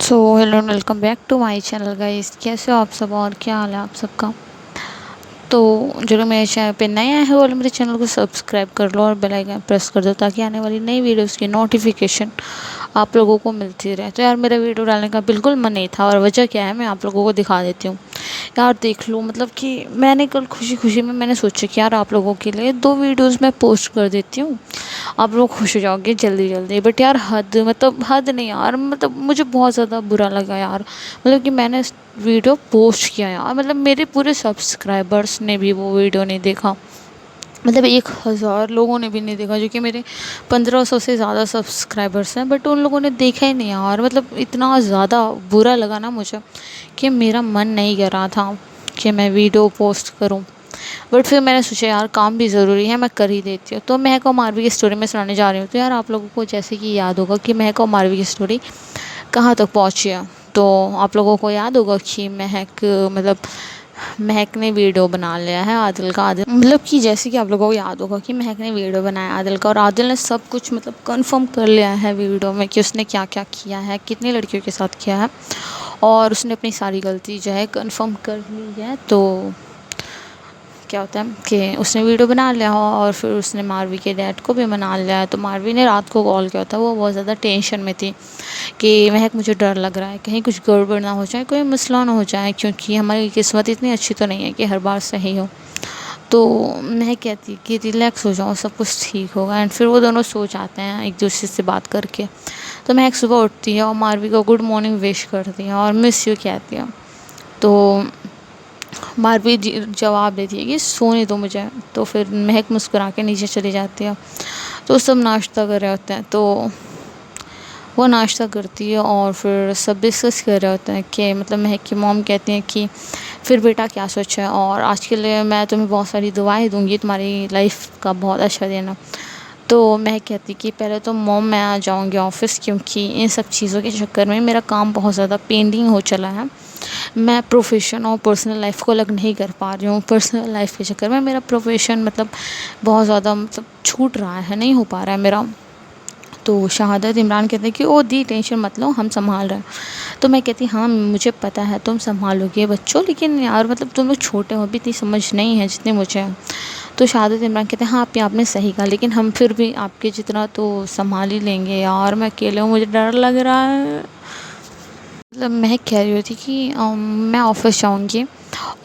So hello and welcome back to my channel guys. कैसे हो आप सब और क्या हाल है आप सबका। तो जो लोग मेरे चैनल पे नए आए हैं वो लोग मेरे चैनल को सब्सक्राइब कर लो और बेल आइकन प्रेस कर दो ताकि आने वाली नई वीडियोस की नोटिफिकेशन आप लोगों को मिलती रहे। तो यार मेरा वीडियो डालने का बिल्कुल मन नहीं था और वजह क्या है मैं आप लोगों को दिखा देती हूँ। यार देख लो मतलब कि मैंने कल खुशी खुशी में मैंने सोचा कि यार आप लोगों के लिए 2 वीडियोज़ मैं पोस्ट कर देती हूँ, आप लोग खुश हो जाओगे जल्दी जल्दी। बट यार हद नहीं यार, मतलब मुझे बहुत ज़्यादा बुरा लगा यार। मतलब कि मैंने वीडियो पोस्ट किया यार, मतलब मेरे पूरे सब्सक्राइबर्स ने भी वो वीडियो नहीं देखा। मतलब 1000 लोगों ने भी नहीं देखा, जो कि मेरे 1500 से ज़्यादा सब्सक्राइबर्स हैं, बट उन लोगों ने देखा ही नहीं यार। मतलब इतना ज़्यादा बुरा लगा ना मुझे कि मेरा मन नहीं कर रहा था कि मैं वीडियो पोस्ट करूं। बट फिर मैंने सोचा यार काम भी ज़रूरी है, मैं कर ही देती हूँ। तो महक और मारवी की स्टोरी मैं सुनाने जा रही हूँ। तो यार आप लोगों को जैसे कि याद होगा कि महक और मारवी की स्टोरी कहाँ तक पहुँची है। तो आप लोगों को याद होगा कि महक ने वीडियो बना लिया है आदिल का। आदिल मतलब कि जैसे कि आप लोगों को याद होगा कि महक ने वीडियो बनाया आदिल का, और आदिल ने सब कुछ मतलब कंफर्म कर लिया है वीडियो में कि उसने क्या क्या किया है, कितनी लड़कियों के साथ किया है, और उसने अपनी सारी गलती जो है कंफर्म कर ली है। तो क्या होता है कि उसने वीडियो बना लिया हो और फिर उसने मारवी के डैड को भी मना लिया है। तो मारवी ने रात को कॉल किया था, वो बहुत ज़्यादा टेंशन में थी कि महक मुझे डर लग रहा है कहीं कुछ गड़बड़ ना हो जाए, कोई मसला ना हो जाए, क्योंकि हमारी किस्मत इतनी अच्छी तो नहीं है कि हर बार सही हो। तो मैं कहती कि रिलैक्स हो जाओ, सब कुछ ठीक होगा। एंड फिर वो दोनों सो जाते हैं एक दूसरे से बात करके। तो महक सुबह उठती है और मारवी को गुड मॉर्निंग विश करती है और मिस यू कहती है। तो मारवी जवाब देती है कि सोने दो मुझे। तो फिर महक मुस्कुरा के नीचे चली जाती है। तो सब नाश्ता कर रहे होते हैं, तो वो नाश्ता करती है और फिर सब डिस्कस कर रहे होते हैं कि मतलब महक की मॉम कहती हैं कि फिर बेटा क्या सोचा है, और आज के लिए मैं तुम्हें बहुत सारी दुआएं दूंगी तुम्हारी लाइफ का बहुत अच्छा देना। तो महक कहती कि पहले तो मॉम मैं आ जाऊंगी ऑफिस, क्योंकि इन सब चीज़ों के चक्कर में मेरा काम बहुत ज़्यादा पेंडिंग हो चला है। मैं प्रोफेशन और पर्सनल लाइफ को अलग नहीं कर पा रही हूँ। पर्सनल लाइफ के चक्कर में मेरा प्रोफेशन मतलब बहुत ज़्यादा मतलब छूट रहा है, नहीं हो पा रहा है मेरा। तो शहादत इमरान कहते हैं कि ओ दी टेंशन मत लो, हम संभाल रहे हैं। तो मैं कहती हाँ मुझे पता है तुम संभालोगे बच्चों, लेकिन यार मतलब तुम लोग छोटे हो, अभी इतनी समझ नहीं है जितनी मुझे है। तो शहादत इमरान कहते हैं हाँ आपने सही कहा, लेकिन हम फिर भी आपके जितना तो संभाल ही लेंगे यार, मैं अकेले हूँ, मुझे डर लग रहा है। मतलब महक कह रही होती कि मैं ऑफिस जाऊँगी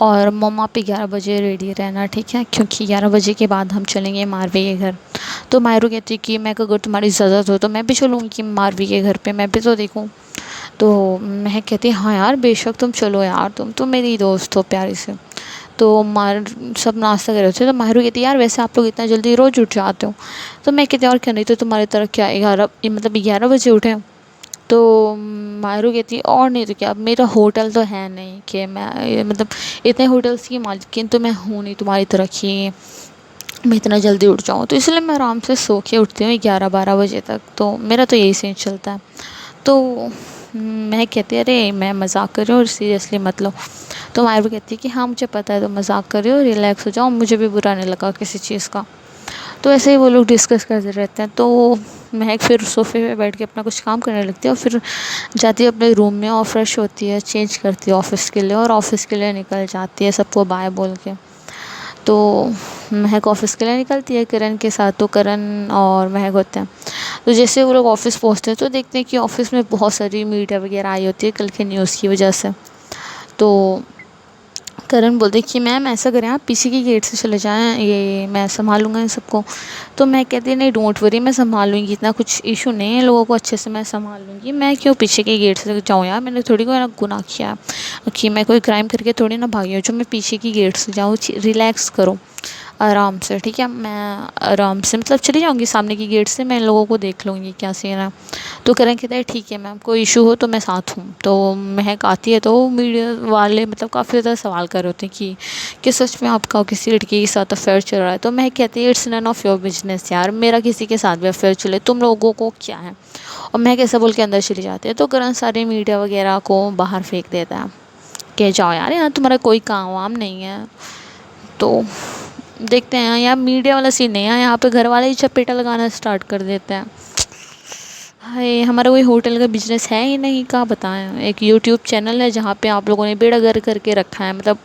और मम्मा पे 11 बजे रेडी रहना, ठीक है, क्योंकि 11 बजे के बाद हम चलेंगे मारवी के घर। तो मायरू कहती कि मैं अगर तुम्हारी ज़रूरत हो तो मैं भी चलूँगी मारवी के घर पे, मैं भी तो देखूँ। तो महक कहती हाँ यार बेशक तुम चलो यार, तुम तो मेरी दोस्त हो प्यारी से। तो मार सब नाश्ता कर रहे थे, तो माहरू कहती यार वैसे आप लोग इतना जल्दी रोज़ उठ जाते हो। तो मैं कहती और क्या, नहीं तो तुम्हारी तरह क्या 11 बजे उठे। तो मायरू कहती है और नहीं तो क्या, अब मेरा होटल तो है नहीं कि मैं मतलब इतने होटल्स की मालकिन तो मैं हूँ नहीं तुम्हारी तरह की मैं इतना जल्दी उठ जाऊँ। तो इसलिए मैं आराम से सो के उठती हूँ 11-12 बजे तक। तो मेरा तो यही सीन चलता है। तो मैं कहती अरे मैं मजाक कर रही हूँ और सीरियसली मत लो। तो मायरू कहती है कि हाँ मुझे पता है तुम मजाक कर रही हो, रिलैक्स हो जाओ, मुझे भी बुरा नहीं लगा किसी चीज़ का। तो ऐसे ही वो लोग डिस्कस करते रहते हैं। तो महक फिर सोफे पे बैठ के अपना कुछ काम करने लगती है और फिर जाती है अपने रूम में और फ्रेश होती है, चेंज करती है ऑफ़िस के लिए, और ऑफ़िस के लिए निकल जाती है सबको बाय बोल के। तो महक ऑफ़िस के लिए निकलती है करण के साथ। तो करण और महक होते हैं। तो जैसे वो लोग ऑफ़िस पहुंचते हैं तो देखते हैं कि ऑफ़िस में बहुत सारी मीडिया वगैरह आई होती है कल के न्यूज़ की वजह से। तो करण बोलते कि मैम ऐसा करें आप पीछे की गेट से चले जाएं, ये मैं संभालूंगा इन सबको। तो मैं कहती नहीं डोंट वरी, मैं संभाल लूँगी, इतना कुछ इशू नहीं है, लोगों को अच्छे से मैं संभाल लूँगी, मैं क्यों पीछे के गेट से जाऊँ यार, मैंने थोड़ी कोई ना गुनाह किया कि मैं कोई क्राइम करके थोड़ी ना भागी हूँ जो मैं पीछे की गेट से जाऊँ। रिलैक्स करो आराम से, ठीक है, मैं आराम से मतलब चली जाऊँगी सामने की गेट से, मैं इन लोगों को देख लूँगी क्या सीन है। तो करण कहता है ठीक है मैम, कोई इशू हो तो मैं साथ हूँ। तो महक आती है तो मीडिया वाले मतलब काफ़ी ज़्यादा सवाल कर रहे होते हैं कि सच में आपका किसी लड़की के साथ अफेयर चल रहा है। तो महक कहती है it's none of your business यार, मेरा किसी के साथ भी अफेयर चले तुम लोगों को क्या है। और महक ऐसा बोल के अंदर चली जाती है। तो करण सारे मीडिया वगैरह को बाहर फेंक देता है कि जाओ यार, यहाँ तुम्हारा कोई काम वाम नहीं है। तो देखते हैं यहाँ मीडिया वाला सीन नहीं है, यहाँ पे घर वाले ही चपेटा लगाना स्टार्ट कर देते हैं। हाय, हमारा कोई होटल का बिजनेस है ही नहीं, क्या बताएं। एक यूट्यूब चैनल है जहाँ पे आप लोगों ने बेड़ा गर्क करके रखा है, मतलब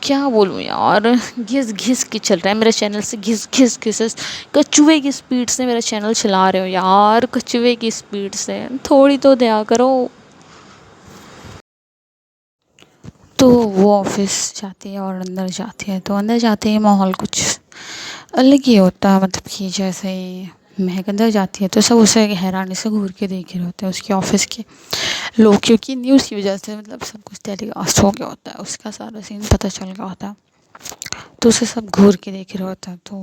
क्या बोलूँ यार। घिस घिस के चल रहा है मेरे चैनल से, घिस घिस घिस कछुए की स्पीड से मेरा चैनल चला रहे हो यार, कछुए की स्पीड से। थोड़ी तो दया करो। तो वो ऑफिस जाती है और अंदर जाती है, तो अंदर जाते ही माहौल कुछ अलग ही होता है। मतलब कि जैसे ही महक अंदर जाती है तो सब उसे हैरानी से घूर के देख रहे होते हैं, उसके ऑफिस के लोग, क्योंकि न्यूज़ की वजह से मतलब सब कुछ टेलीकास्ट हो गया होता है, उसका सारा सीन पता चल गया होता है। तो उसे सब घूर के देख रहे होता है। तो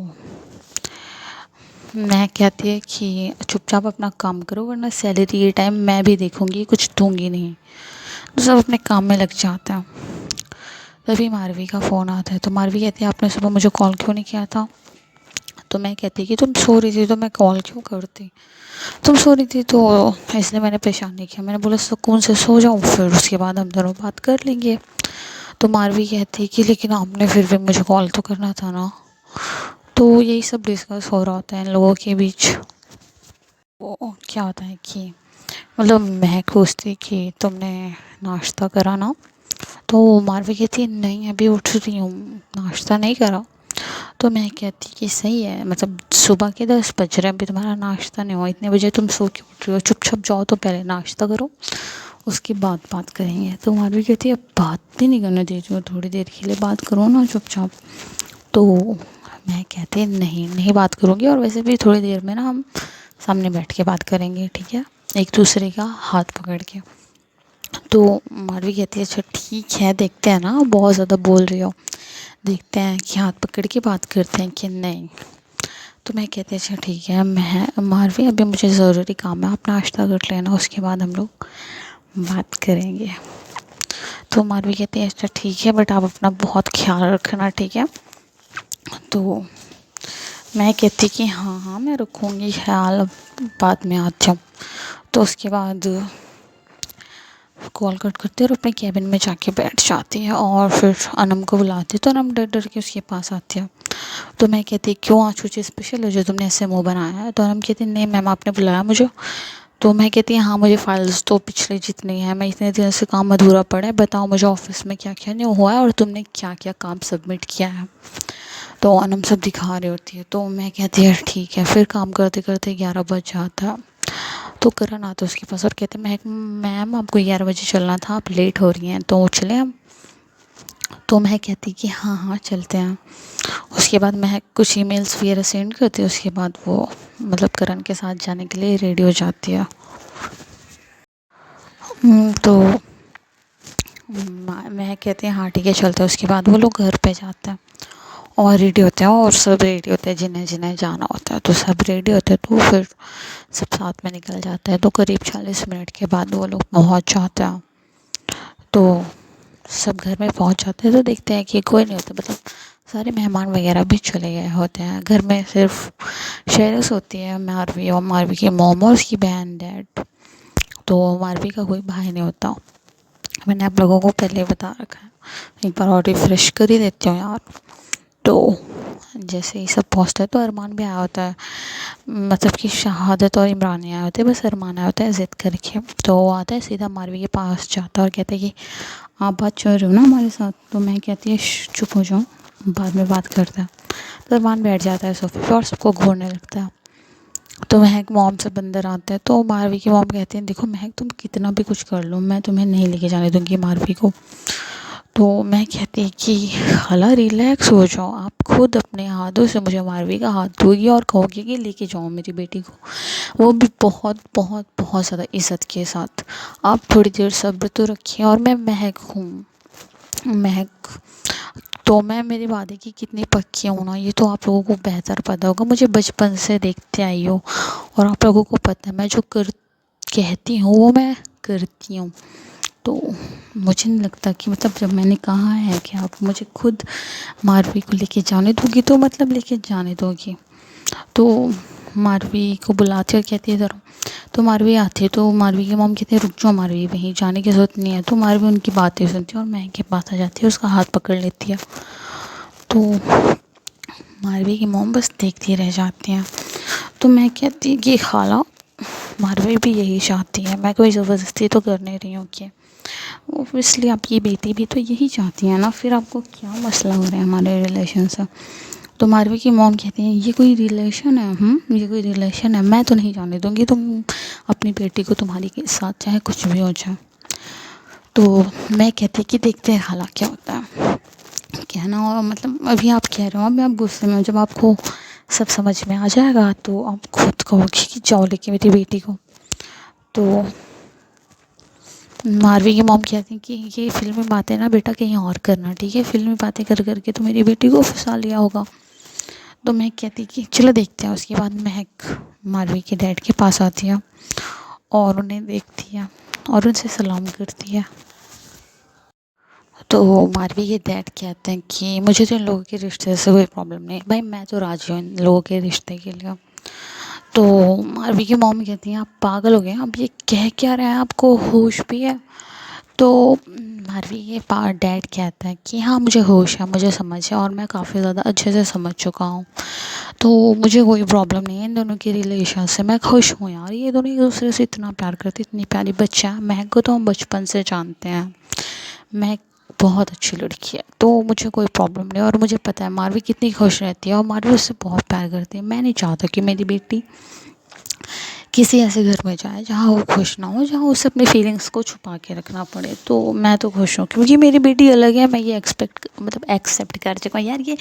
महक कहती है कि चुपचाप अपना काम करो, वरना सैलरी ये टाइम मैं भी देखूंगी, कुछ दूंगी नहीं। तो सब अपने काम में लग जाते हैं। तभी मारवी का फ़ोन आता है। तो मारवी कहती है आपने सुबह मुझे कॉल क्यों नहीं किया था। तो मैं कहती कि तुम सो रही थी तो मैं कॉल क्यों करती, तुम सो रही थी तो इसलिए मैंने परेशान नहीं किया, मैंने बोला सुकून से सो जाऊँ, फिर उसके बाद हम दोनों बात कर लेंगे। तो मारवी कहती कि लेकिन आपने फिर भी मुझे कॉल तो करना था ना। तो यही सब डिस्कस हो रहा होता है इन लोगों के बीच। वो क्या होता है कि मतलब महक पूछती कि तुमने नाश्ता करा ना। तो मारवी कहती है नहीं अभी उठ रही हूँ, नाश्ता नहीं करा। तो मैं कहती कि सही है, मतलब सुबह के 10 बज रहे हैं, अभी तुम्हारा नाश्ता नहीं हुआ, इतने बजे तुम सो के उठ रही हो, चुपचाप जाओ तो पहले नाश्ता करो, उसके बाद बात करेंगे। तो मारवी कहती है अब बात भी नहीं करने देती हो, थोड़ी देर के लिए बात करो ना चुपचाप। तो मैं कहती नहीं नहीं बात करूँगी, और वैसे भी थोड़ी देर में ना हम सामने बैठ के बात करेंगे, ठीक है, एक दूसरे का हाथ पकड़ के। तो मारवी कहती है अच्छा ठीक है, देखते हैं ना, बहुत ज़्यादा बोल रही हो, देखते हैं कि हाथ पकड़ के बात करते हैं कि नहीं। तो मैं कहती अच्छा ठीक है, मैं मारवी अभी मुझे ज़रूरी काम है, आप नाश्ता कर लेना, उसके बाद हम लोग बात करेंगे। तो मारवी कहती है अच्छा ठीक है, बट आप अपना बहुत ख्याल रखना, ठीक है। तो मैं कहती कि हाँ हाँ मैं रखूँगी ख्याल, अब बाद में आ जाऊँ। तो उसके बाद कॉल कट करती है और अपने कैबिन में जाके बैठ जाती है, और फिर अनम को बुलाती है। तो अनम डर डर के उसके पास आती है। तो मैं कहती क्यों आज कुछ स्पेशल है जो तुमने ऐसे मुंह बनाया है। तो अनम कहती नहीं मैम आपने बुलाया मुझे। तो मैं कहती हाँ मुझे फाइल्स तो पिछले जितनी है, मैं इतने दिन से काम अधूरा पड़ा है, बताओ मुझे ऑफिस में क्या क्या नहीं हुआ है और तुमने क्या क्या काम सबमिट किया है। तो अनम सब दिखा रही होती है। तो मैं कहती है ठीक है। फिर काम करते करते 11 बज जाता है। तो करण आता है उसके पास और कहते हैं मैम आपको 11 बजे चलना था, आप लेट हो रही हैं, तो चले हम। तो मैं कहती कि हाँ हाँ चलते हैं। उसके बाद मैं कुछ ईमेल्स वगैरह सेंड करती हूँ, उसके बाद वो मतलब करण के साथ जाने के लिए रेडी हो जाती है। तो मैं कहती हैं हाँ ठीक है चलते हैं। उसके बाद वो लोग घर पे जाते हैं और रेडी होते हैं, और सब रेडी होते हैं जिन्हें जिन्हें जाना होता है, तो सब रेडी होते हैं। तो फिर सब साथ में निकल जाते हैं। तो करीब 40 मिनट के बाद वो लोग पहुंच जाते हैं। तो सब घर में पहुंच जाते हैं तो देखते हैं कि कोई नहीं होता, मतलब सारे मेहमान वगैरह भी चले गए होते हैं। घर में सिर्फ शेरस होती है, मारवी और मारवी की मॉम और उसकी बहन डैड। तो मारवी का कोई भाई नहीं होता। मैंने आप लोगों को पहले बता रखा है, एक बार और रिफ्रेश कर ही देती हूँ यार। तो जैसे ही सब पहुँचता है तो अरमान भी आया होता है, मतलब कि शहादत और इमरान नहीं आए होते, बस अरमान आया होता है ज़िद करके। तो वो आता है सीधा मारवी के पास जाता है और कहता है कि आप बात कर रहे हो ना हमारे साथ। तो मैं कहती है चुप हो जाओ, बाद में बात करता है। तो अरमान बैठ जाता है सोफे पे और सबको घूरने लगता है। तो महक मॉम सब अंदर आते हैं। तो मारवी की मॉम कहती हैं देखो महक तुम कितना भी कुछ कर लो, मैं तुम्हें नहीं लेके जाने दूँगी मारवी को। तो मैं कहती कि खाला रिलैक्स हो जाओ, आप खुद अपने हाथों से मुझे मारवी का हाथ धोगी और कहोगी कि लेके जाओ मेरी बेटी को, वो भी बहुत बहुत बहुत ज़्यादा इज़्ज़त के साथ। आप थोड़ी देर सब्र तो रखिए। और मैं महक हूँ, महक, तो मैं मेरे वादे की कितनी पक्की हूँ ना, ये तो आप लोगों को बेहतर पता होगा, मुझे बचपन से देखते आई हो और आप लोगों को पता है मैं जो कहती हूँ वो मैं करती हूँ। तो मुझे नहीं लगता कि मतलब जब मैंने कहा है कि आप मुझे खुद मारवी को लेके जाने दोगी तो मतलब लेके जाने दोगी। तो मारवी को बुलाती है और कहती है ज़रा। तो मारवी आती है। तो मारवी की मॉम कहती है रुक जाओ मारवी, वहीं जाने की ज़रूरत नहीं है। तो मारवी उनकी बातें सुनती है और महक के पास आ जाती है, उसका हाथ पकड़ लेती है। तो मारवी की मॉम बस देखती रह जाती हैं। तो मैं कहती कि खाला मारवी भी यही चाहती है, मैं कोई ज़बरदस्ती तो कर नहीं रही हूँ कि ऑब्वियसली आपकी बेटी भी तो यही चाहती है ना, फिर आपको क्या मसला हो रहा है हमारे रिलेशन से। तो मारवी की मॉम कहती है ये कोई रिलेशन है, ये कोई रिलेशन है, मैं तो नहीं जाने दूँगी तुम अपनी बेटी को तुम्हारी के साथ चाहे कुछ भी हो जाए। तो मैं कहती कि देखते हैं खाला क्या होता है। कहना और मतलब अभी आप कह रहे हो, अभी आप गुस्से में हो, जब आपको सब समझ में आ जाएगा तो आप खुद कहोगे कि जाओ लेके मेरी बेटी को। तो मारवी की मॉम कहती हैं कि ये फिल्मी बातें ना बेटा कहीं और करना, ठीक है, फिल्मी बातें कर करके तो मेरी बेटी को फंसा लिया होगा। तो मैं कहती कि चलो देखते हैं। उसके बाद महक मारवी के डैड के पास आती है और उन्हें देखती है और उनसे सलाम करती है। तो मारवी के डैड कहते हैं कि मुझे तो इन लोगों के रिश्ते से कोई प्रॉब्लम नहीं, भाई मैं तो राजी हूँ इन लोगों के रिश्ते के लिए। तो मारवी की मॉम कहती हैं आप पागल हो गए हैं, अब ये कह क्या रहे हैं, आपको होश भी है। तो मारवी के डैड कहता है कि हाँ मुझे होश है, मुझे समझ है और मैं काफ़ी ज़्यादा अच्छे से समझ चुका हूँ, तो मुझे कोई प्रॉब्लम नहीं है इन दोनों के रिलेशन से, मैं खुश हूँ यार, ये दोनों एक दूसरे से इतना प्यार करते, इतनी प्यारी बच्चा है। महक को तो हम बचपन से जानते हैं, महक बहुत अच्छी लड़की है, तो मुझे कोई प्रॉब्लम नहीं, और मुझे पता है मारवी कितनी खुश रहती है और मारवी उससे बहुत प्यार करती है। मैं नहीं चाहता कि मेरी बेटी किसी ऐसे घर में जाए जहाँ वो खुश ना हो, जहाँ उसे अपनी फीलिंग्स को छुपा के रखना पड़े। तो मैं तो खुश हूँ क्योंकि मेरी बेटी अलग है, मैं ये एक्सेप्ट कर चुका हूँ। यार ये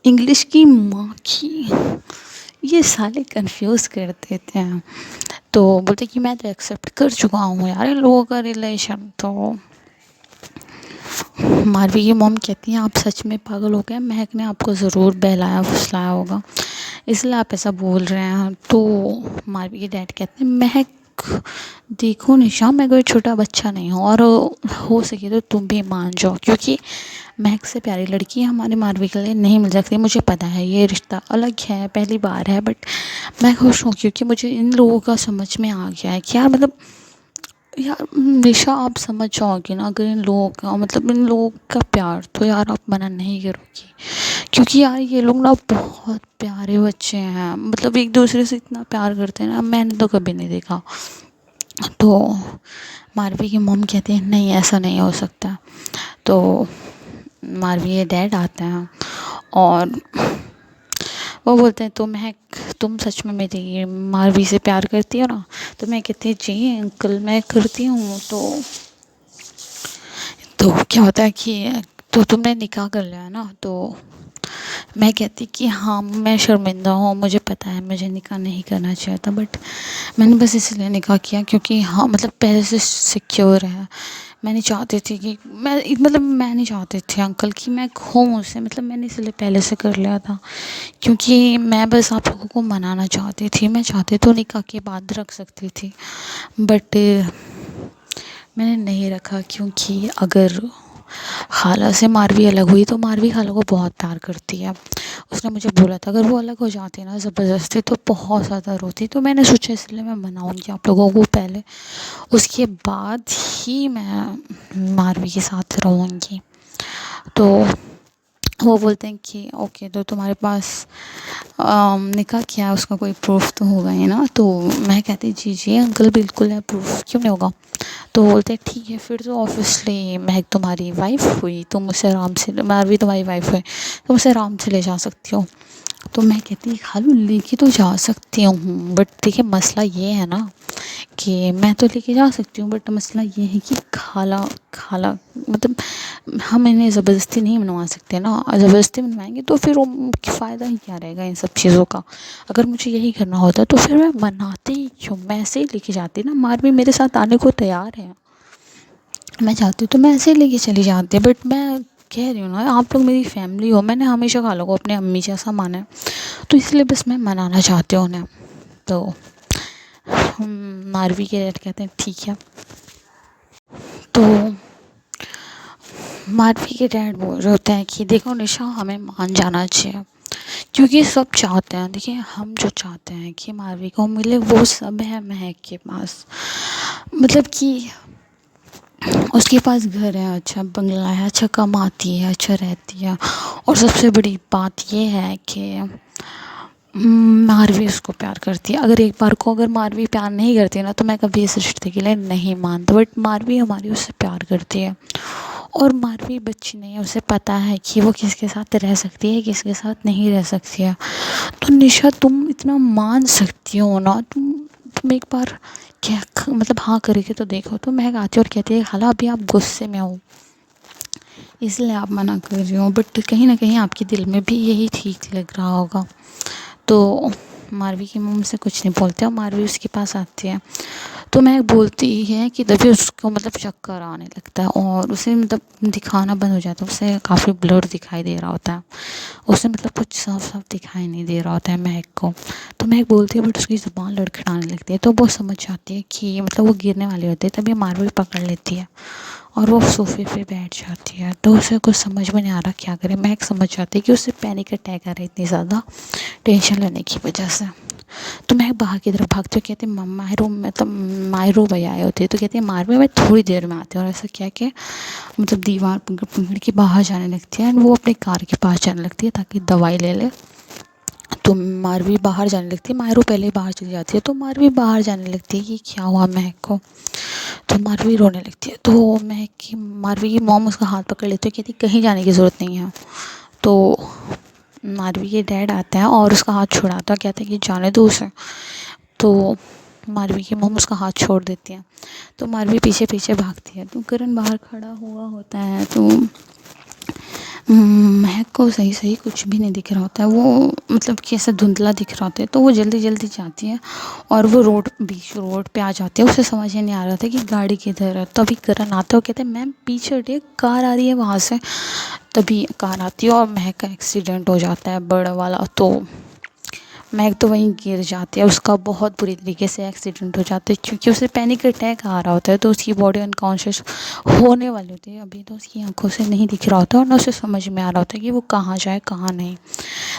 इंग्लिश की माँ की ये साले कंफ्यूज कर देते हैं। तो बोलते कि मैं तो एक्सेप्ट कर चुका हूँ यार इन लोगों का रिलेशन। तो मारवी की मॉम कहती हैं आप सच में पागल हो गए, महक ने आपको ज़रूर बहलाया फुसलाया होगा इसलिए आप ऐसा बोल रहे हैं। तो मारवी के डैड कहते हैं महक देखो निशा, मैं कोई छोटा बच्चा नहीं हूँ और हो सके तो तुम भी मान जाओ, क्योंकि महक से प्यारी लड़की हमारे मारवी के लिए नहीं मिल सकती। मुझे पता है ये रिश्ता अलग है, पहली बार है, बट मैं खुश हूँ क्योंकि मुझे इन लोगों का समझ में आ गया है कि यार यार निशा आप समझ जाओगी ना, अगर इन लोगों का इन लोगों का प्यार तो यार आप मना नहीं करोगी, क्योंकि यार ये लोग ना बहुत प्यारे बच्चे हैं, एक दूसरे से इतना प्यार करते हैं ना, मैंने तो कभी नहीं देखा। तो मारवी की मॉम कहती है नहीं ऐसा नहीं हो सकता। तो मारवी के डैड आते हैं और वो बोलते हैं तुम सच में मेरी मारवी से प्यार करती हो ना। तो मैं कहती हूँ जी अंकल मैं करती हूँ। तो क्या होता है कि तो तुमने निकाह कर लिया है ना। तो मैं कहती कि हाँ मैं शर्मिंदा हूँ, मुझे पता है मुझे निकाह नहीं करना चाहिए था, बट मैंने बस इसलिए निकाह किया क्योंकि हाँ पहले से सिक्योर है। मैं नहीं चाहती थी कि मैं नहीं चाहती थी अंकल कि मैं खोऊं उसे, मैंने इसलिए पहले से कर लिया था क्योंकि मैं बस आप लोगों को मनाना चाहती थी। मैं चाहती तो निकाह के बाद रख सकती थी, बट मैंने नहीं रखा क्योंकि अगर खाला से मारवी अलग हुई तो मारवी खाला को बहुत प्यार करती है। उसने मुझे बोला था अगर वो अलग हो जाती ना ज़बरदस्ती तो बहुत ज़्यादा रोती। तो मैंने सोचा इसलिए मैं मनाऊंगी आप लोगों को पहले, उसके बाद ही मैं मारवी के साथ रहूँगी। तो वो बोलते हैं कि ओके तो तुम्हारे पास निकाह किया है उसका कोई प्रूफ तो होगा ही ना। तो मैं कहती जी जी अंकल बिल्कुल है, प्रूफ क्यों नहीं होगा। तो बोलते हैं ठीक है फिर तो ऑब्वियसली महक तुम्हारी वाइफ हुई, तुम उसे आराम से, मारवी तुम्हारी वाइफ हुई, तुम उसे आराम से ले जा सकती हो। तो मैं कहती खालू लेके तो जा सकती हूँ, बट देखिए मसला ये है ना कि मैं तो लेके जा सकती हूँ, बट मसला ये है कि खाला खाला हम इन्हें ज़बरदस्ती नहीं मनवा सकते ना। ज़बरदस्ती मनवाएंगे तो फिर फ़ायदा ही क्या रहेगा इन सब चीज़ों का। अगर मुझे यही करना होता तो फिर मैं मनाती ही क्यों, मैं ऐसे ही लेके जाती ना। मारवी मेरे साथ आने को तैयार है, मैं चाहती तो मैं ऐसे ही लेके चली जाती, बट मैं कह रही हूँ ना आप लोग मेरी फैमिली हो, मैंने हमेशा खाला को अपने अम्मी जैसा माना है, तो इसलिए बस मैं मनाना चाहती हूँ उन्हें। तो मारवी के डैड कहते हैं ठीक है। तो मारवी के डैड बोल रहे होते हैं कि देखो निशा हमें मान जाना चाहिए क्योंकि सब चाहते हैं, देखिए हम जो चाहते हैं कि मारवी को मिले वो सब है महक के पास, कि उसके पास घर है, अच्छा बंगला है, अच्छा कमाती है, अच्छा रहती है, और सबसे बड़ी बात ये है कि मारवी उसको प्यार करती है। अगर एक बार को अगर मारवी प्यार नहीं करती ना तो मैं कभी इस रिश्ते के लिए नहीं मानता, बट मारवी हमारी उससे प्यार करती है। और मारवी बच्ची नहीं है, उसे पता है कि वो किसके साथ रह सकती है, किसके साथ नहीं रह सकती है। तो निशा तुम इतना मान सकती हो ना, तुम एक बार क्या मतलब हाँ करके तो देखो। तो महक आती है और कहती है खाला अभी आप गुस्से में हो इसलिए आप मना कर रही हो, बट कहीं ना कहीं आपके दिल में भी यही ठीक लग रहा होगा। तो मारवी की मम्मी से कुछ नहीं बोलते और मारवी उसके पास आती है। तो महक बोलती है कि तभी उसको मतलब चक्कर आने लगता है और उसे मतलब दिखाना बंद हो जाता है, उसे काफ़ी ब्लर दिखाई दे रहा होता है, उसे मतलब कुछ साफ साफ दिखाई नहीं दे रहा होता है महक को। तो महक बोलती है बट उसकी ज़ुबान लड़खड़ाने लगती है। तो वो समझ जाती है कि मतलब वो गिरने वाली होती है, तभी मारवी पकड़ लेती है और वो सोफे पे बैठ जाती है। तो उसे कुछ समझ में नहीं आ रहा क्या करे। महक समझ जाती है कि उसे पैनिक अटैक आ रहा है इतनी ज़्यादा टेंशन लेने की वजह से। तो महक बाहर की तरफ भागती है, कहती है मायरू मतलब मायरू भैया आए होते हैं। तो कहती है मारवी मैं थोड़ी देर में आती हूँ। और ऐसा क्या कि मतलब दीवार पकड़ पकड़ के बाहर जाने लगती है एंड वो अपनी कार के पास जाने लगती है ताकि दवाई ले ले। तो मारवी बाहर जाने लगती है, मायरू पहले बाहर चली जाती है। तो मारवी बाहर जाने लगती है कि क्या हुआ महक को। तो मारवी रोने लगती है। तो महक की मारवी की मॉम उसका हाथ पकड़ लेती है, कहती कहीं जाने की ज़रूरत नहीं है। तो मारवी के डैड आता है और उसका हाथ छुड़ाता है, कहते हैं कि जाने दो उसे। तो मारवी की मॉम उसका हाथ छोड़ देती है। तो मारवी पीछे पीछे भागती है। तो करण बाहर खड़ा हुआ होता है। तो महक को सही सही कुछ भी नहीं दिख रहा होता है, वो मतलब कि ऐसा धुंधला दिख रहा होता है। तो वो जल्दी जल्दी जाती है और वो बीच रोड पे आ जाती है। उसे समझ ही नहीं आ रहा था कि गाड़ी किधर है। तभी करण आता है और कहते हैं मैम पीछे हटिए, कार आ रही है वहाँ से। तभी कार आती है और महक का एक्सीडेंट हो जाता है बड़ा वाला। तो महक तो वहीं गिर जाती है, उसका बहुत बुरी तरीके से एक्सीडेंट हो जाता है क्योंकि उसे पैनिक अटैक आ रहा होता है। तो उसकी बॉडी अनकॉन्शियस होने वाली होती है। अभी तो उसकी आंखों से नहीं दिख रहा होता और ना उसे समझ में आ रहा होता है कि वो कहाँ जाए कहाँ नहीं।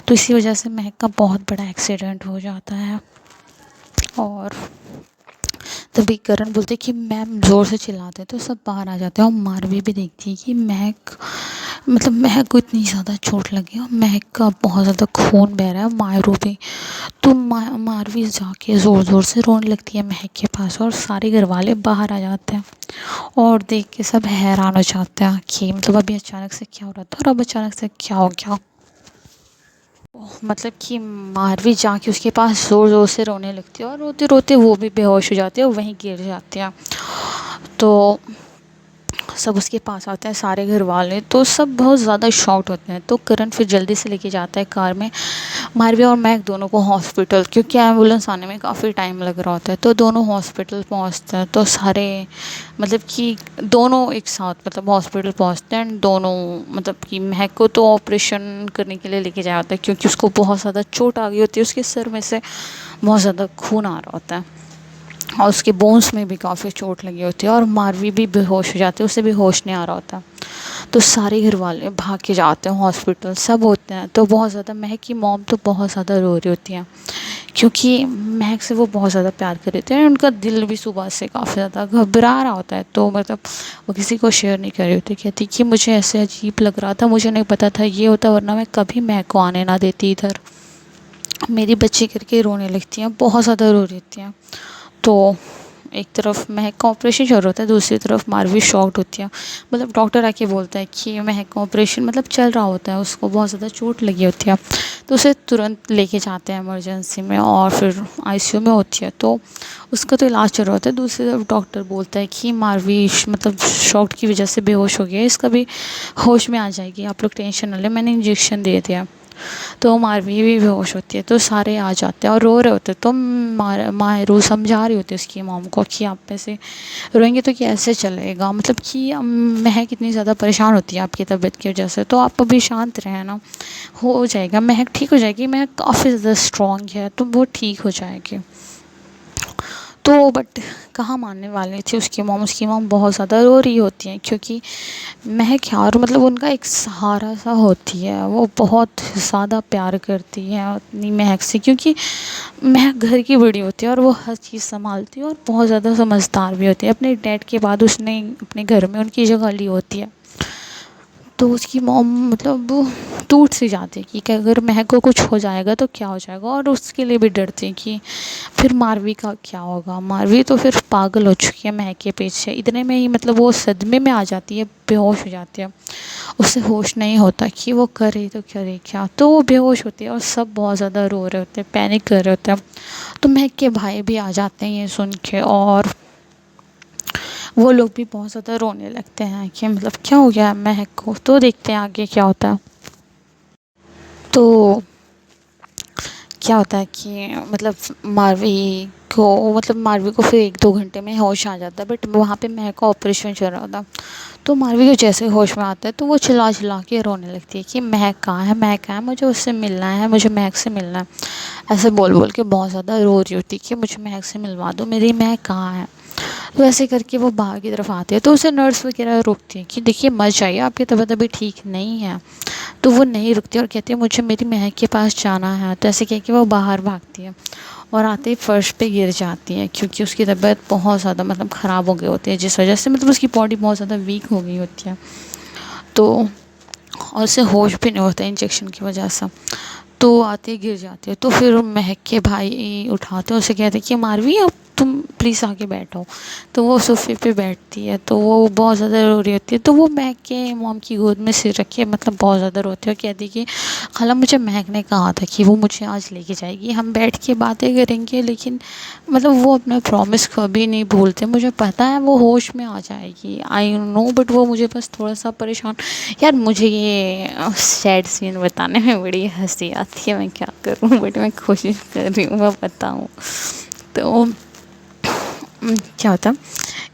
तो इसी वजह से महक का बहुत बड़ा एक्सीडेंट हो जाता है। और तभी करण बोलते कि मैम ज़ोर से चिल्लाते हैं। तो सब बाहर आ जाते हैं और मारवी भी देखती है कि महक मतलब महक को इतनी ज़्यादा चोट लगी और महक का बहुत ज़्यादा खून बह रहा है, मायरू भी। तो मारवी जाके ज़ोर ज़ोर से रोने लगती है महक के पास और सारे घर वाले बाहर आ जाते हैं और देख के सब हैरान हो जाते हैं कि मतलब अभी अचानक से क्या हो रहा था और अब अचानक से क्या हो गया। मतलब कि मारवी जाके उसके पास ज़ोर ज़ोर से रोने लगती है और रोते रोते वो भी बेहोश हो जाती है और वहीं गिर जाते हैं। तो सब उसके पास आते हैं सारे घर वाले, तो सब बहुत ज़्यादा शॉक्ड होते हैं। तो करण फिर जल्दी से लेके जाता है कार में मारवी और महक दोनों को हॉस्पिटल, क्योंकि एम्बुलेंस आने में काफ़ी टाइम लग रहा होता है। तो दोनों हॉस्पिटल पहुंचते हैं। तो सारे मतलब कि दोनों एक साथ मतलब हॉस्पिटल पहुंचते हैं। दोनों मतलब कि महक को तो ऑपरेशन करने के लिए लेके जाया होता है क्योंकि उसको बहुत ज़्यादा चोट आ गई होती है, उसके सर में से बहुत ज़्यादा खून आ रहा होता है और उसके बोन्स में भी काफ़ी चोट लगी होती है। और मारवी भी बेहोश हो जाती है, उसे भी होश नहीं आ रहा होता। तो सारे घर वाले भाग के जाते हैं हॉस्पिटल, सब होते हैं। तो बहुत ज़्यादा महक की मॉम तो बहुत ज़्यादा रो रही होती हैं क्योंकि महक से वो बहुत ज़्यादा प्यार कर रहे थे और उनका दिल भी सुबह से काफ़ी ज़्यादा घबरा रहा होता है। तो मतलब वो किसी को शेयर नहीं कर रही होती, कहती कि मुझे ऐसे अजीब लग रहा था, मुझे नहीं पता था ये होता, वरना मैं कभी महक को आने ना देती इधर। मेरी बच्ची करके रोने लगती हैं, बहुत ज़्यादा रो रही होती हैं। तो एक तरफ महक का ऑपरेशन चल रहा होता है, दूसरी तरफ मारवी शॉक्ड होती है। मतलब डॉक्टर आके बोलता है कि महक का ऑपरेशन मतलब चल रहा होता है, उसको बहुत ज़्यादा चोट लगी होती है। तो उसे तुरंत लेके जाते हैं इमरजेंसी में और फिर आईसीयू में होती है। तो उसका तो इलाज चल रहा होता है। दूसरी तरफ डॉक्टर बोलता है कि मारवी मतलब शॉक की वजह से बेहोश हो गया है, इसका भी होश में आ जाएगी, आप लोग टेंशन ना लें, मैंने इंजेक्शन दे दिया। तो मारवी भी बेहोश होती है। तो सारे आ जाते हैं और रो रहे होते हैं। तो मायरू समझा रही होती है उसकी मॉम को कि आप ऐसे रोएंगे तो कैसे चलेगा, मतलब कि महक इतनी ज़्यादा परेशान होती है आपकी तबीयत की वजह से, तो आप अभी शांत रहें ना, हो जाएगा, महक ठीक हो जाएगी, महक काफ़ी ज़्यादा स्ट्रॉन्ग है तो वो ठीक हो जाएगी। तो बट कहाँ मानने वाले थे उसकी मॉम बहुत ज़्यादा रो रही होती हैं क्योंकि महक यार मतलब उनका एक सहारा सा होती है, वो बहुत ज़्यादा प्यार करती है अपनी महक से क्योंकि महक घर की बड़ी होती है और वो हर चीज़ संभालती है और बहुत ज़्यादा समझदार भी होती है। अपने डैड के बाद उसने अपने घर में उनकी जगह ली होती है। तो उसकी मॉम मतलब टूट सी जाती है कि अगर महक को कुछ हो जाएगा तो क्या हो जाएगा, और उसके लिए भी डरती है कि फिर मारवी का क्या होगा। मारवी तो फिर पागल हो चुकी है महक के पीछे। इतने में ही मतलब वो सदमे में आ जाती है, बेहोश हो जाती है। उसे होश नहीं होता कि वो करे तो करे क्या। तो वो बेहोश होती है और सब बहुत ज़्यादा रो रहे होते हैं, पैनिक कर रहे होते हैं। तो महक के भाई भी आ जाते हैं ये सुन के, और वो लोग भी बहुत ज़्यादा रोने लगते हैं कि मतलब क्या हो गया है महक को। तो देखते हैं आगे क्या होता है। तो क्या होता है कि मतलब मारवी को फिर 1-2 घंटे में होश आ जाता है, बट वहाँ पे महक का ऑपरेशन चल रहा था। तो मारवी को जैसे होश में आता है तो वो चिल्ला चिल्ला के रोने लगती है कि महक कहाँ है, महक कहाँ है, मुझे उससे मिलना है, मुझे महक से मिलना है। ऐसे बोल बोल के बहुत ज़्यादा रो रही होती है कि मुझे महक से मिलवा दो, मेरी महक कहाँ है। तो ऐसे करके वो बाहर की तरफ आती है, तो उसे नर्स वगैरह रोकती है कि देखिए मत जाइए, आपकी तबीयत अभी ठीक नहीं है। तो वो नहीं रुकती और कहती है मुझे मेरी महक के पास जाना है। तो ऐसे कह के वो बाहर भागती है और आते ही फर्श पे गिर जाती है, क्योंकि उसकी तबीयत बहुत ज़्यादा मतलब ख़राब हो गई होती है, जिस वजह से मतलब उसकी बॉडी बहुत ज़्यादा वीक हो गई होती है। तो और उसे होश भी नहीं होता इंजेक्शन की वजह से। तो आते ही गिर जाती है। तो फिर महक के भाई उठाते हैं उसे, कहते हैं कि मारवी अब तुम प्लीज़ आके बैठो। तो वो सोफे पे बैठती है, तो वो बहुत ज़्यादा रो रही होती है। तो वो महक के मॉम की गोद में सिर रख के मतलब बहुत ज़्यादा रोती है और कहती है कि खाला मुझे महक ने कहा था कि वो मुझे आज लेके जाएगी, हम बैठ के बातें करेंगे, लेकिन मतलब वो अपना प्रॉमिस कभी नहीं भूलते। मुझे पता है वो होश में आ जाएगी, आई नो, बट वो मुझे बस थोड़ा सा परेशान। यार मुझे ये सैड सीन बताने में बड़ी हंसी आती है, मैं क्या करूँ, बट मैं कोशिश कर रही हूँ मैं बताऊँ। तो क्या होता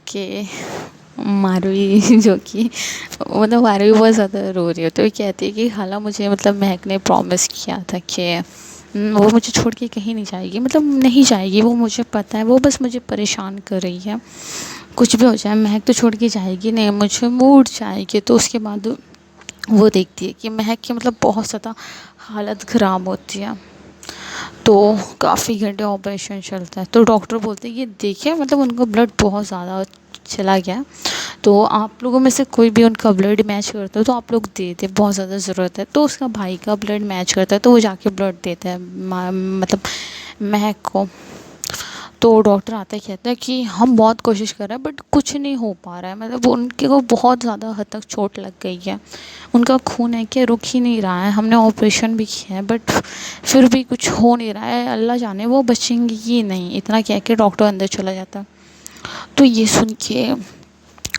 कि मारवी जो कि मतलब मारवी बहुत ज़्यादा रो रही होती है। वो कहती है कि खाला मुझे मतलब महक ने प्रॉमिस किया था कि वो मुझे छोड़ के कहीं नहीं जाएगी, मतलब नहीं जाएगी, वो मुझे पता है, वो बस मुझे परेशान कर रही है। कुछ भी हो जाए महक तो छोड़ के जाएगी नहीं, मुझे मूड जाएगी। तो उसके बाद वो देखती है कि महक की मतलब बहुत ज़्यादा हालत ख़राब होती है। तो काफ़ी घंटे ऑपरेशन चलता है। तो डॉक्टर बोलते हैं कि देखिए मतलब उनका ब्लड बहुत ज़्यादा चला गया, तो आप लोगों में से कोई भी उनका ब्लड मैच करता है तो आप लोग दे दें, बहुत ज़्यादा ज़रूरत है। तो उसका भाई का ब्लड मैच करता है, तो वो जाके ब्लड देता है मतलब महक को। तो डॉक्टर आता है, कहता है कि हम बहुत कोशिश कर रहे हैं बट कुछ नहीं हो पा रहा है, मतलब उनके को बहुत ज़्यादा हद तक चोट लग गई है, उनका खून है कि रुक ही नहीं रहा है, हमने ऑपरेशन भी किया है बट फिर भी कुछ हो नहीं रहा है, अल्लाह जाने वो बचेंगी ही नहीं। इतना कह के डॉक्टर अंदर चला जाता है। तो ये सुन के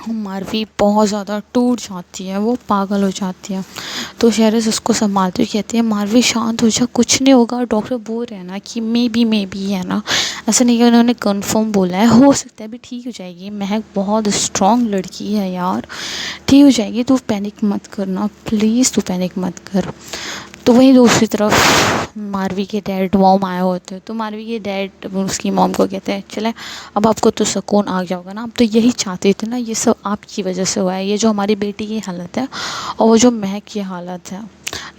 मारवी बहुत ज़्यादा टूट जाती है, वो पागल हो जाती है। तो शहरज़ उसको संभालती हुई कहती है मारवी शांत हो जा, कुछ नहीं होगा, डॉक्टर बोल रहे हैं ना कि मे बी है ना, ऐसा नहीं है, उन्होंने कंफर्म बोला है, हो सकता है अभी ठीक हो जाएगी। महक बहुत स्ट्रॉन्ग लड़की है यार, ठीक हो जाएगी, तू पैनिक मत करना प्लीज़, तू पैनिक मत कर। तो वहीं दूसरी तरफ मारवी के डैड मॉम आए होते हैं। तो मारवी के डैड उसकी मॉम को कहते हैं चले अब आपको तो सुकून आ गया होगा ना, आप तो यही चाहते थे ना, ये सब आपकी वजह से हुआ है, ये जो हमारी बेटी की हालत है और वो जो महक की हालत है,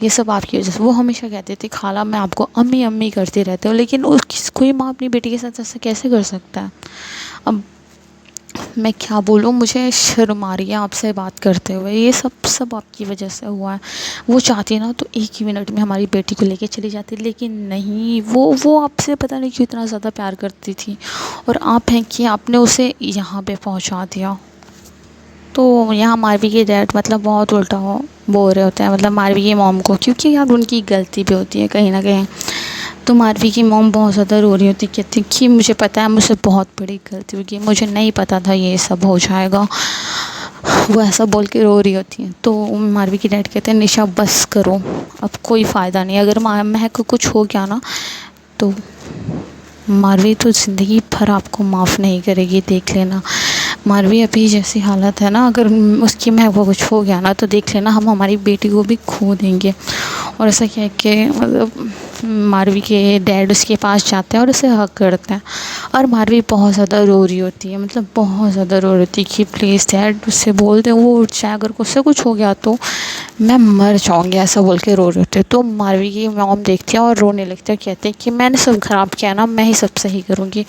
ये सब आपकी वजह से। वो हमेशा कहते थे खाला मैं आपको अम्मी अम्मी करते रहते हो, लेकिन कोई माँ अपनी बेटी के साथ ऐसा कैसे कर सकता है। अब मैं क्या बोलूँ, मुझे शर्म आ रही है आपसे बात करते हुए, ये सब आपकी वजह से हुआ है। वो चाहती ना तो एक ही मिनट में हमारी बेटी को लेके चली जाती, लेकिन नहीं, वो आपसे पता नहीं क्यों इतना ज़्यादा प्यार करती थी, और आप हैं कि आपने उसे यहाँ पे पहुँचा दिया। तो यहाँ मारवी के डैड मतलब बहुत उल्टा हो बोल रहे होते हैं मतलब मारवी की मॉम को, क्योंकि यार उनकी गलती भी होती है कहीं ना कहीं। तो मारवी की मॉम बहुत ज़्यादा रो रही होती, कहती कि मुझे पता है मुझसे बहुत बड़ी गलती होगी, मुझे नहीं पता था ये सब हो जाएगा, वो ऐसा बोल के रो रही होती है। तो मारवी की डैड कहते हैं निशा बस करो, अब कोई फ़ायदा नहीं, अगर महक को कुछ हो गया ना तो मारवी तो ज़िंदगी भर आपको माफ़ नहीं करेगी, देख लेना। मारवी अभी जैसी हालत है ना, अगर उसकी महक को कुछ हो गया ना तो देख लेना हम हमारी बेटी को भी खो देंगे। और ऐसा कह के मतलब मारवी के डैड उसके पास जाते हैं और उसे हक करते हैं, और मारवी बहुत ज़्यादा रो रही होती है, मतलब बहुत ज़्यादा रो रही होती है कि प्लीज़ डैड उससे बोल दे वो उठ जाए, अगर उससे कुछ हो गया तो मैं मर जाऊँगी, ऐसा बोल के रो रहे होते हैं। तो मारवी की मॉम देखती है और रोने लगती है, कहते हैं कि मैंने सब ख़राब किया ना, मैं ही सब सही करूँगी।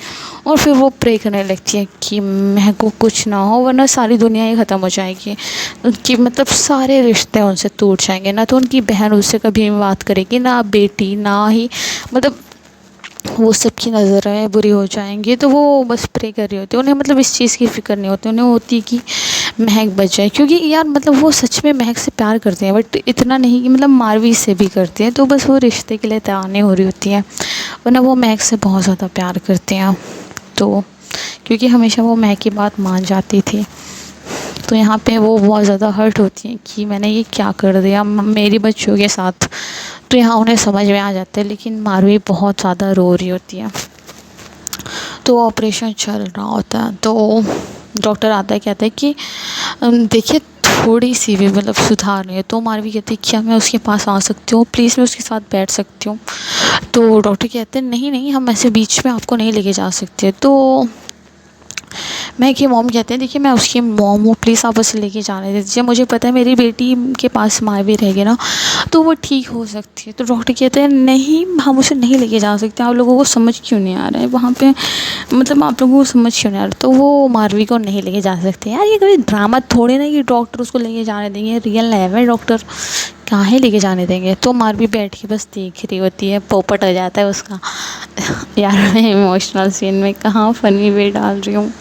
और फिर वो प्रे करने लगती है कि मैं को कुछ ना हो वरना सारी दुनिया ही ख़त्म हो जाएगी, कि मतलब सारे रिश्ते उनसे टूट जाएंगे, ना तो उनकी बहन उससे कभी बात करेगी, ना बेटी, ना ही मतलब वो सबकी नज़र में बुरी हो जाएंगी। तो वो बस प्रे कर रही होती है, उन्हें मतलब इस चीज़ की फ़िक्र नहीं होती, उन्हें होती है कि महक बच जाए, क्योंकि यार मतलब वो सच में महक से प्यार करते हैं, बट इतना नहीं कि मतलब मारवी से भी करते हैं, तो बस वो रिश्ते के लिए तैयार नहीं हो रही होती हैं, वरना वो महक से बहुत ज़्यादा प्यार करते हैं। तो क्योंकि हमेशा वो महक की बात मान जाती थी, तो यहाँ पे वो बहुत ज़्यादा हर्ट होती हैं कि मैंने ये क्या कर दिया मेरी बच्चियों के साथ। तो यहाँ उन्हें समझ में आ जाता है, लेकिन मारवी बहुत ज़्यादा रो रही होती है। तो ऑपरेशन चल रहा होता है, तो डॉक्टर आता है, कहता है कि देखिए थोड़ी सी भी मतलब सुधार नहीं है। तो मारवी कहती है क्या मैं उसके पास आ सकती हूँ, प्लीज़ मैं उसके साथ बैठ सकती हूँ। तो डॉक्टर कहते हैं नहीं नहीं, हम ऐसे बीच में आपको नहीं लेके जा सकते। तो मैं कि मॉम कहते हैं देखिए मैं उसकी मॉम हूँ, प्लीज़ आप उसे लेके जाने दीजिए, मुझे पता है मेरी बेटी के पास मारवी रहेगी ना तो वो ठीक हो सकती है। तो डॉक्टर कहते हैं नहीं, हम उसे नहीं लेके जा सकते, आप लोगों को समझ क्यों नहीं आ रहा है वहाँ पे, मतलब आप लोगों को समझ क्यों नहीं आ रहा। तो वो मारवी को नहीं लेके जा सकते। यार ये कोई ड्रामा थोड़ी ना कि डॉक्टर उसको लेके जाने देंगे, रियल लाइफ है, डॉक्टर काहे लेके जाने देंगे। तो मारवी बैठ के बस देख रही होती है, पोपट हो जाता है उसका। यार मैं इमोशनल सीन में कहाँ फ़नी वे डाल रही हूँ।